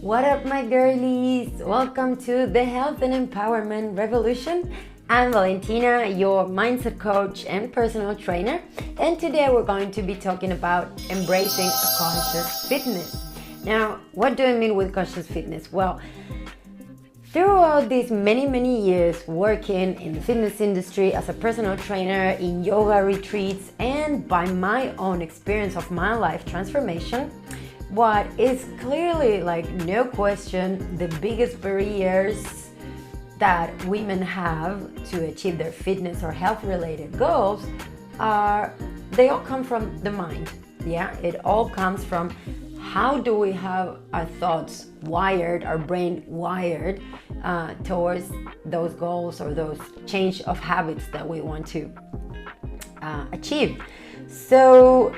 What up, my girlies? Welcome to the Health and Empowerment Revolution. I'm Valentina, your mindset coach and personal trainer, and today we're going to be talking about embracing a conscious fitness. Now, what do I mean with conscious fitness? Well, throughout these many years working in the fitness industry as a personal trainer, in yoga retreats, and by my own experience of my life transformation, what is clearly, like, no question, the biggest barriers that women have to achieve their fitness or health related goals they all come from the mind. Yeah, it all comes from how do we have our thoughts wired, our brain wired towards those goals or those change of habits that we want to achieve. So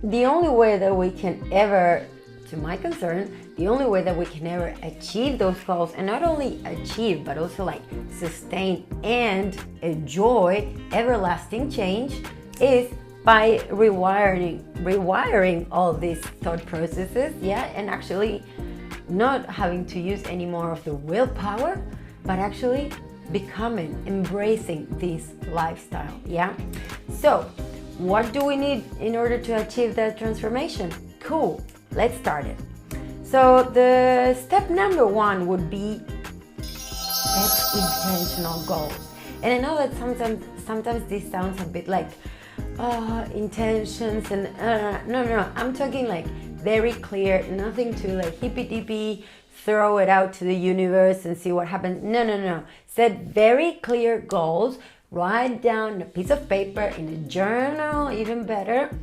the only way that we can ever, to my concern, the only way that we can ever achieve those goals, and not only achieve, but also like sustain and enjoy everlasting change, is by rewiring all these thought processes, and actually not having to use any more of the willpower, but actually embracing this lifestyle, So, what do we need in order to achieve that transformation? Cool, let's start it. So the step number one would be set intentional goals. And I know that sometimes this sounds a bit like intentions and no, I'm talking like very clear, nothing to like hippy-dippy, throw it out to the universe and see what happens. No. Set very clear goals. Write down a piece of paper, in a journal, even better,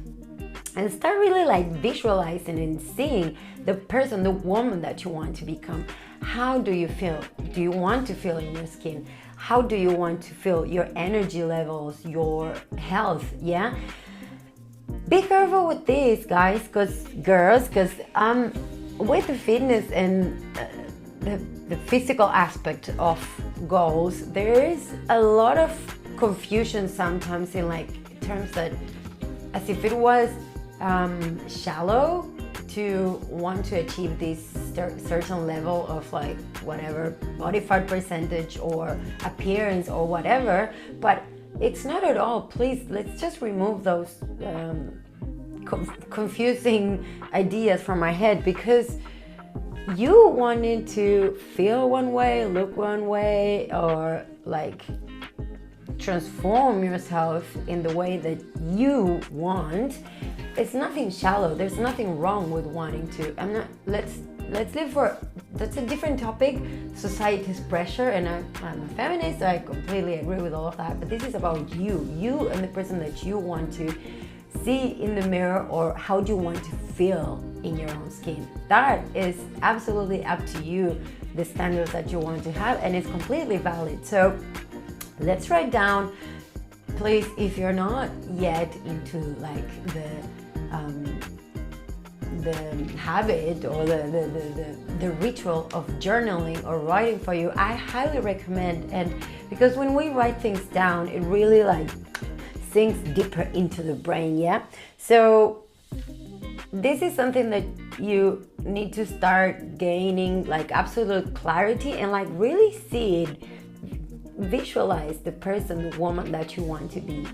and start really like visualizing and seeing the person, the woman that you want to become. How do you feel? Do you want to feel in your skin? How do you want to feel your energy levels, your health? Be careful with this, guys, because with the fitness and the physical aspect of goals, there is a lot of confusion sometimes in like terms that as if it was shallow to want to achieve this certain level of like whatever body fat percentage or appearance or whatever, but it's not at all. Please, let's just remove those confusing ideas from my head, because you wanting to feel one way, look one way, or like transform yourself in the way that you want, it's nothing shallow. There's nothing wrong with wanting to. Let's live for, that's a different topic, society's pressure, and I'm a feminist, so I completely agree with all of that, but this is about you and the person that you want to see in the mirror, or how do you want to feel in your own skin. That is absolutely up to you, the standards that you want to have, and it's completely valid. So let's write down, please, if you're not yet into like the habit or the ritual of journaling or writing for you, I highly recommend. And because when we write things down, it really like sinks deeper into the brain. So this is something that you need to start gaining like absolute clarity and like really see it, visualize the person, the woman that you want to be.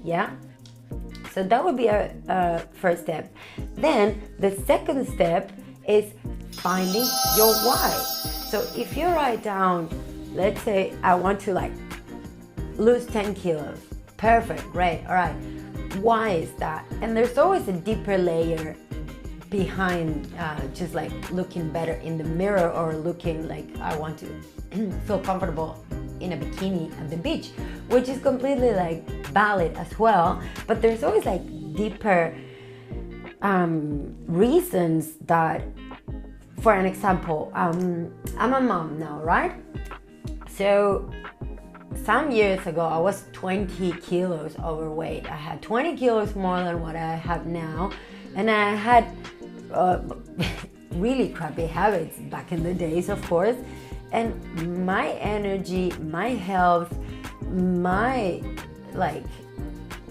So that would be a first step. Then the second step is finding your why. So if you write down, let's say I want to like lose 10 kilos. Perfect, great, all right. Why is that? And there's always a deeper layer behind just like looking better in the mirror, or looking like I want to feel comfortable in a bikini at the beach, which is completely like valid as well. But there's always like deeper reasons that, for an example, I'm a mom now, right? So some years ago, I was 20 kilos overweight. I had 20 kilos more than what I have now. And I had really crappy habits back in the days, of course. And my energy, my health, my like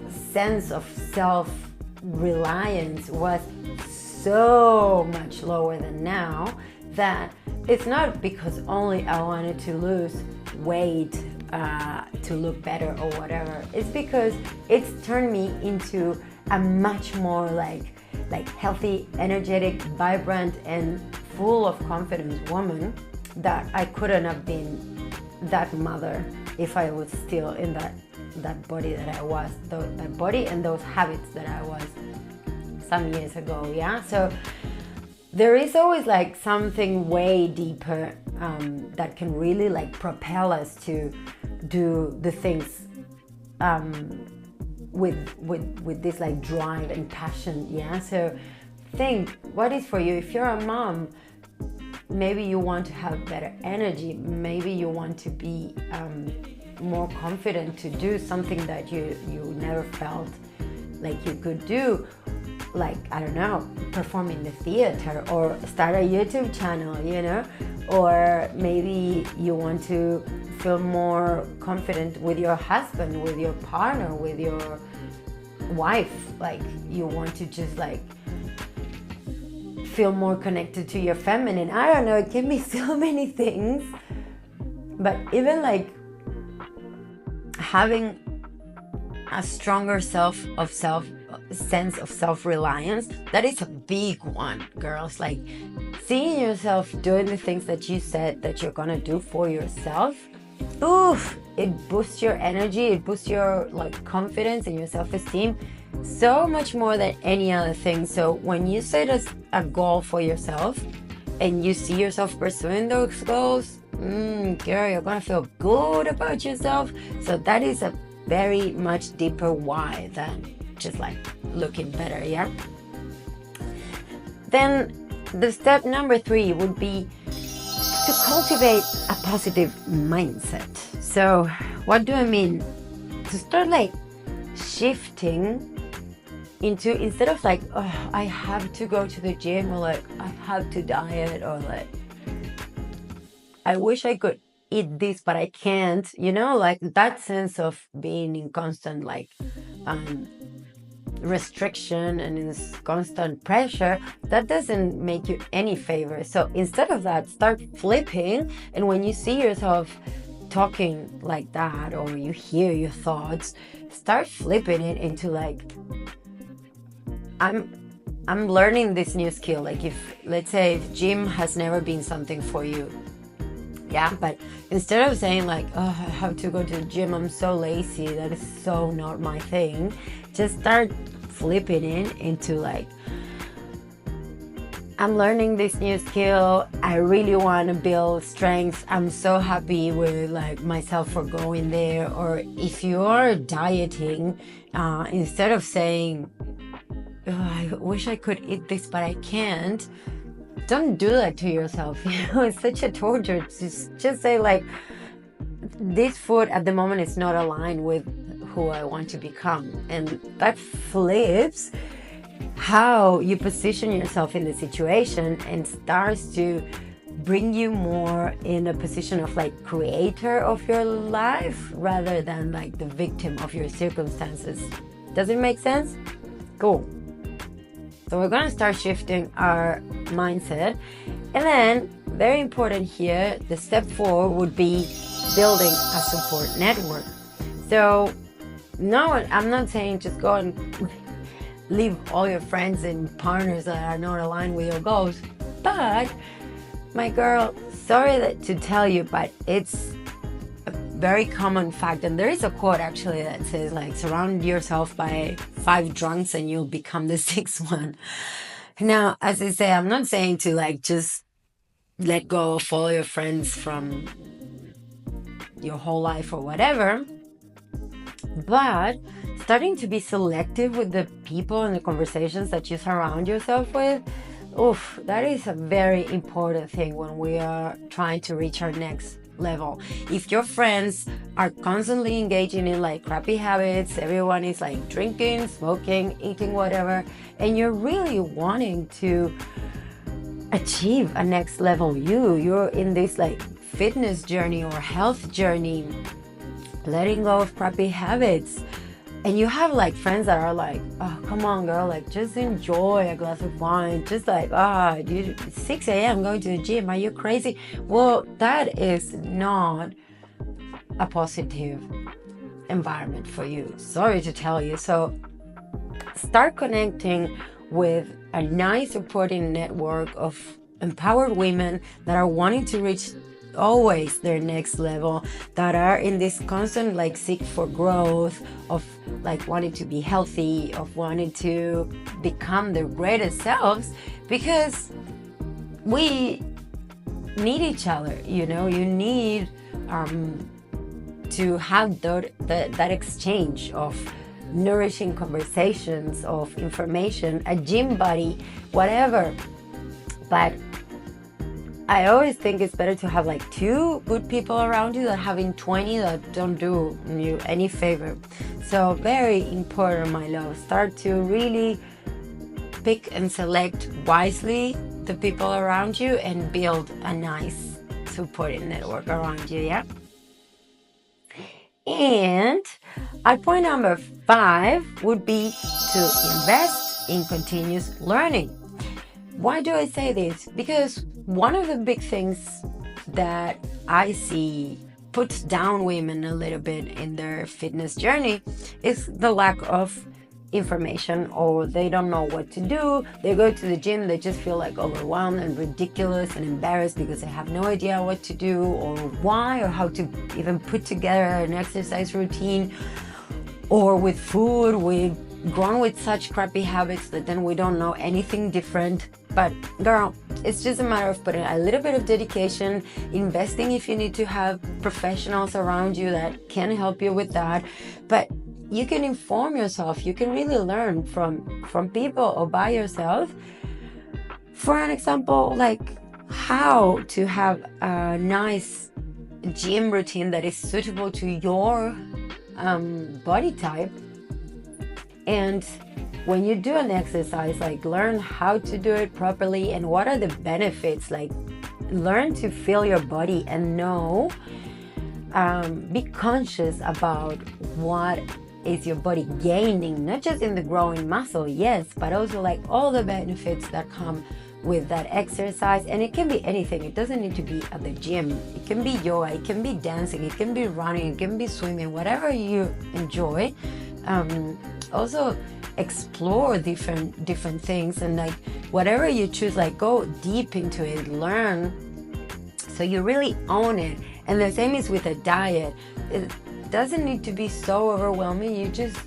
sense of self-reliance was so much lower than now that it's not because only I wanted to lose weight to look better or whatever. It's because it's turned me into a much more like healthy, energetic, vibrant, and full of confidence woman that I couldn't have been that mother if I was still in that body that I was, that body and those habits that I was some years ago. Yeah, so there is always like something way deeper that can really like propel us to do the things with this like drive and passion. Yeah, so think what is for you. If you're a mom, maybe you want to have better energy, maybe you want to be more confident to do something that you never felt like you could do, like, I don't know, perform in the theater or start a YouTube channel, you know, or maybe you want to feel more confident with your husband, with your partner, with your wife, like you want to just like feel more connected to your feminine. I don't know, it can be so many things, but even like having a stronger sense of self-reliance, that is a big one, girls. Like seeing yourself doing the things that you said that you're gonna do for yourself, oof, it boosts your energy, it boosts your like confidence and your self-esteem so much more than any other thing. So when you set a goal for yourself and you see yourself pursuing those goals, girl, you're gonna feel good about yourself. So that is a very much deeper why than just like looking better. Yeah, then the step number 3 would be to cultivate a positive mindset. So what do I mean? To start like shifting into, instead of like, oh, I have to go to the gym, or like I have to diet, or like I wish I could eat this but I can't, you know, like that sense of being in constant like restriction and in this constant pressure, that doesn't make you any favor. So instead of that, start flipping, and when you see yourself talking like that or you hear your thoughts, start flipping it into like, I'm learning this new skill. Like if, let's say, if gym has never been something for you, yeah, but instead of saying like, oh, I have to go to the gym, I'm so lazy, that is so not my thing, just start flipping it into like, I'm learning this new skill, I really want to build strength, I'm so happy with like myself for going there. Or if you're dieting, instead of saying, oh, I wish I could eat this but I can't, don't do that to yourself. You know, it's such a torture. Just say like, this food at the moment is not aligned with who I want to become. And that flips how you position yourself in the situation and starts to bring you more in a position of like creator of your life rather than like the victim of your circumstances. Does it make sense? Cool. So we're going to start shifting our mindset. And then, very important here, the step 4 would be building a support network. So, no, I'm not saying just go and leave all your friends and partners that are not aligned with your goals. But, my girl, sorry to tell you, but it's a very common fact. And there is a quote actually that says like, surround yourself by 5 drunks and you'll become the 6th one. Now, as I say, I'm not saying to like just let go of all your friends from your whole life or whatever, but starting to be selective with the people and the conversations that you surround yourself with, oof, that is a very important thing when we are trying to reach our next level. If your friends are constantly engaging in like crappy habits, everyone is like drinking, smoking, eating whatever, and you're really wanting to achieve a next level you're in this like fitness journey or health journey, letting go of crappy habits, And you have like friends that are like, oh, come on, girl, like just enjoy a glass of wine. Just like, you 6 a.m. going to the gym. Are you crazy? Well, that is not a positive environment for you. Sorry to tell you. So start connecting with a nice supporting network of empowered women that are wanting to reach always their next level, that are in this constant like seek for growth, of like wanting to be healthy, of wanting to become their greatest selves, because we need each other. You need to have that exchange of nourishing conversations, of information, a gym buddy, whatever. But I always think it's better to have like 2 good people around you than having 20 that don't do you any favor. So very important, my love. Start to really pick and select wisely the people around you and build a nice supporting network around you, yeah? And at point number 5 would be to invest in continuous learning. Why do I say this? Because one of the big things that I see puts down women a little bit in their fitness journey is the lack of information, or they don't know what to do. They go to the gym, they just feel like overwhelmed and ridiculous and embarrassed because they have no idea what to do or why, or how to even put together an exercise routine. Or with food, we've grown with such crappy habits that then we don't know anything different. But girl, it's just a matter of putting a little bit of dedication, investing if you need to have professionals around you that can help you with that. But you can inform yourself. You can really learn from people or by yourself. For an example, like how to have a nice gym routine that is suitable to your body type. And when you do an exercise, like learn how to do it properly and what are the benefits. Like learn to feel your body and know, be conscious about what is your body gaining, not just in the growing muscle, yes, but also like all the benefits that come with that exercise. And it can be anything. It doesn't need to be at the gym. It can be yoga, it can be dancing, it can be running, it can be swimming, whatever you enjoy. Also explore different things, and like whatever you choose, like go deep into it, learn so you really own it. And the same is with a diet. It doesn't need to be so overwhelming. You just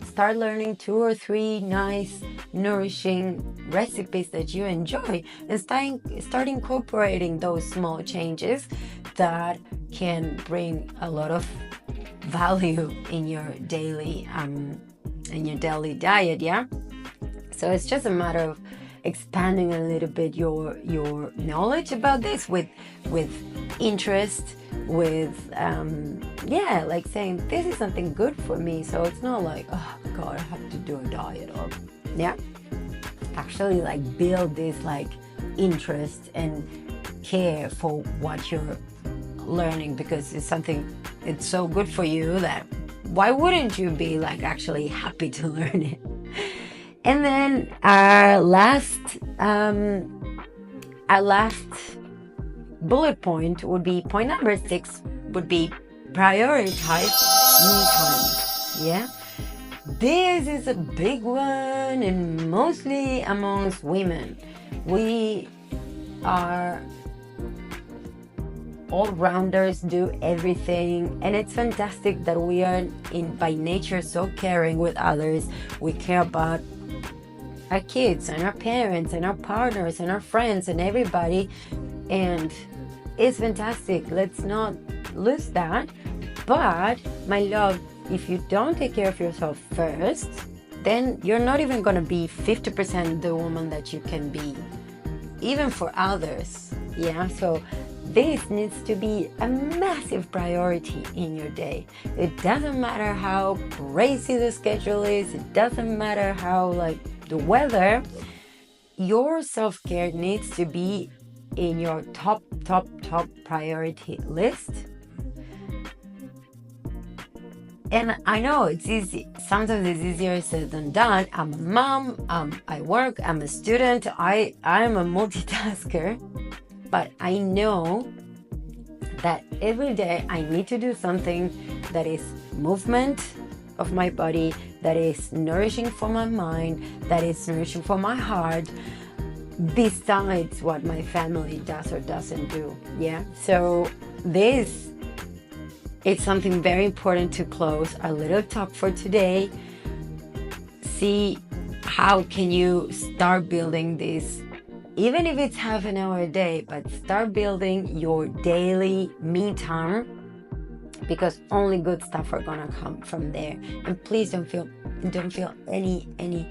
start learning 2 or 3 nice nourishing recipes that you enjoy, and start incorporating those small changes that can bring a lot of value in your daily diet, yeah? So it's just a matter of expanding a little bit your knowledge about this with interest, with like saying this is something good for me. So it's not like, oh god, I have to do a diet, or actually like build this like interest and care for what you're learning, because it's so good for you that why wouldn't you be like actually happy to learn it? And then our last bullet point would be point number 6 would be prioritize me time. Yeah, this is a big one, and mostly amongst women. We are all-rounders, do everything, and it's fantastic that we are by nature so caring with others. We care about our kids and our parents and our partners and our friends and everybody, and it's fantastic. Let's not lose that. But my love, if you don't take care of yourself first, then you're not even going to be 50% the woman that you can be, even for others. Yeah, so this needs to be a massive priority in your day. It doesn't matter how crazy the schedule is. It doesn't matter how like the weather. Your self-care needs to be in your top priority list. And I know it's easy. Sometimes it's easier said than done. I'm a mom. I work. I'm a student. I'm a multitasker. But I know that every day I need to do something that is movement of my body, that is nourishing for my mind, that is nourishing for my heart, besides what my family does or doesn't do. Yeah. So this it's something very important to close our little talk for today. See how can you start building this, even if it's half an hour a day, but start building your daily me time, because only good stuff are gonna come from there. And please don't feel any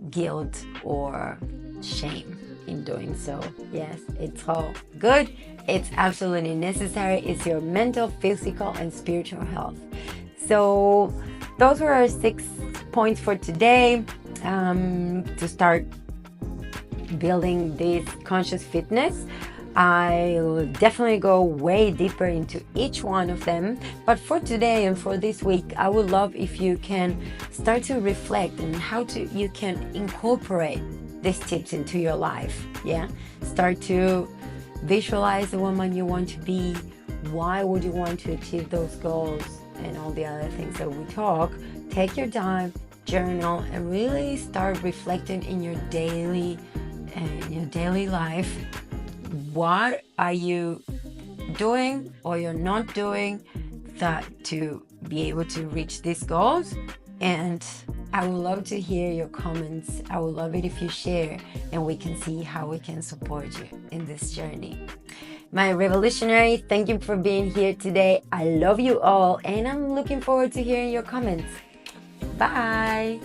guilt or shame in doing so. Yes, it's all good. It's absolutely necessary. It's your mental, physical, and spiritual health. So those were our 6 points for today, to start building this conscious fitness. I'll definitely go way deeper into each one of them. But for today and for this week, I would love if you can start to reflect on how you can incorporate these tips into your life. Yeah, start to visualize the woman you want to be. Why would you want to achieve those goals and all the other things that we talk? Take your time, journal, and really start reflecting in your daily life. What are you doing or you're not doing that to be able to reach these goals? And I would love to hear your comments. I would love it if you share, and we can see how we can support you in this journey. My revolutionary, thank you for being here today. I love you all, and I'm looking forward to hearing your comments. Bye.